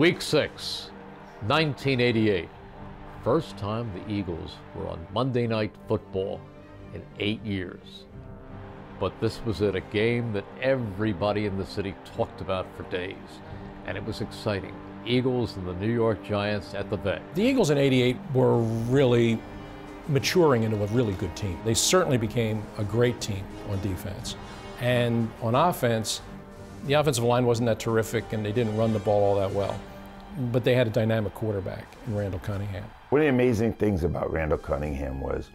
Week 6, 1988. First time the Eagles were on Monday Night Football in 8 years. But this was it, a game that everybody in the city talked about for days. And it was exciting. Eagles and the New York Giants at the vet. The Eagles in '88 were really maturing into a really good team. They certainly became a great team on defense. And on offense, the offensive line wasn't that terrific and they didn't run the ball all that well. But they had a dynamic quarterback in Randall Cunningham. One of the amazing things about Randall Cunningham was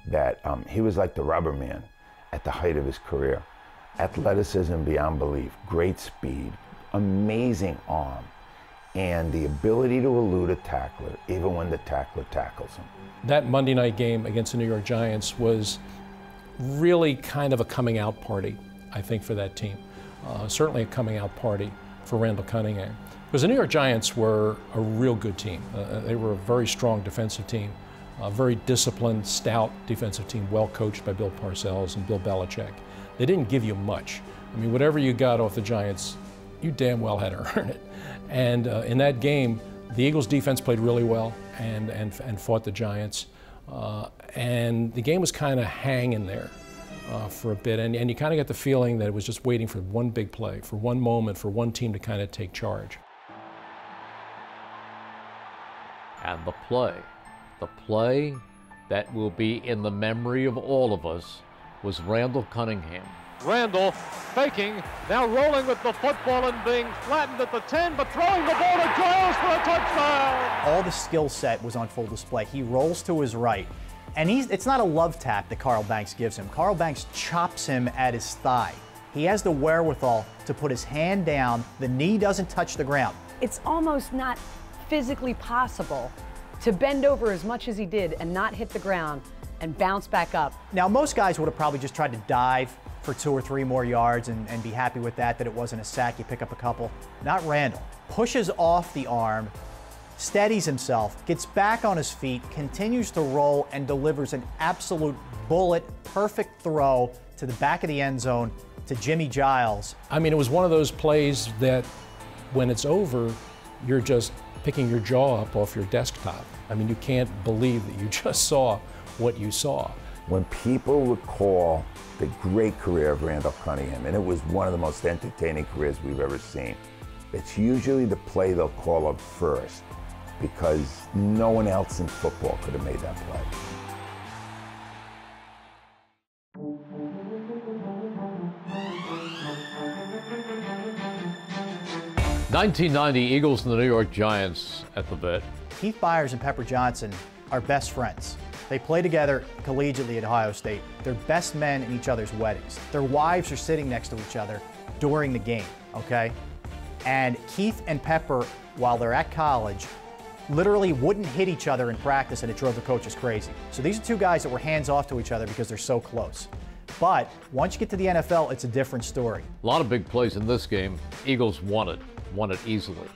that he was like the rubber man at the height of his career. Athleticism beyond belief, great speed, amazing arm, and the ability to elude a tackler even when the tackler tackles him. That Monday night game against the New York Giants was really kind of a coming out party, I think, for that team. Certainly a coming out party for Randall Cunningham. Because the New York Giants were a real good team. They were a very strong defensive team, a very disciplined, stout defensive team, well coached by Bill Parcells and Bill Belichick. They didn't give you much. I mean, whatever you got off the Giants, you damn well had to earn it. And in that game, the Eagles defense played really well and fought the Giants. And the game was kind of hanging there for a bit. And you kind of got the feeling that it was just waiting for one big play, for one moment, for one team to kind of take charge. And the play that will be in the memory of all of us was Randall Cunningham. Randall faking, now rolling with the football and being flattened at the 10, but throwing the ball to Giles for a touchdown. All the skill set was on full display. He rolls to his right, and it's not a love tap that Carl Banks gives him. Carl Banks chops him at his thigh. He has the wherewithal to put his hand down. The knee doesn't touch the ground. It's almost not physically possible to bend over as much as he did and not hit the ground and bounce back up. Now, most guys would have probably just tried to dive for 2 or 3 more yards and be happy with that it wasn't a sack, you pick up a couple. Not Randall. Pushes off the arm, steadies himself, gets back on his feet, continues to roll, and delivers an absolute bullet, perfect throw to the back of the end zone to Jimmy Giles. I mean, it was one of those plays that when it's over, you're just picking your jaw up off your desktop. I mean, you can't believe that you just saw what you saw. When people recall the great career of Randall Cunningham, and it was one of the most entertaining careers we've ever seen, it's usually the play they'll call up first because no one else in football could have made that play. '90 Eagles and the New York Giants at the vet. Keith Byers and Pepper Johnson are best friends. They play together collegiately at Ohio State. They're best men in each other's weddings. Their wives are sitting next to each other during the game, okay? And Keith and Pepper, while they're at college, literally wouldn't hit each other in practice, and it drove the coaches crazy. So these are two guys that were hands off to each other because they're so close. But once you get to the NFL, it's a different story. A lot of big plays in this game. Eagles won it easily.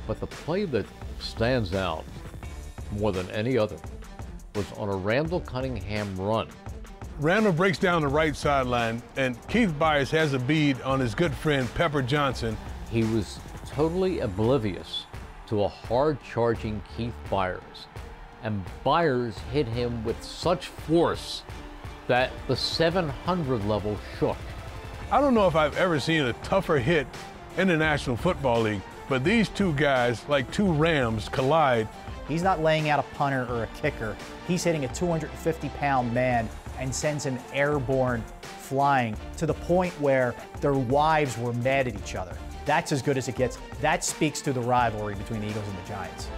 But the play that stands out more than any other was on a Randall Cunningham run. Randall breaks down the right sideline, and Keith Byers has a bead on his good friend Pepper Johnson. He was totally oblivious to a hard-charging Keith Byers, and Byers hit him with such force that the 700 level shook. I don't know if I've ever seen a tougher hit in the National Football League, but these two guys, like two rams, collide. He's not laying out a punter or a kicker. He's hitting a 250-pound man and sends him airborne flying to the point where their wives were mad at each other. That's as good as it gets. That speaks to the rivalry between the Eagles and the Giants.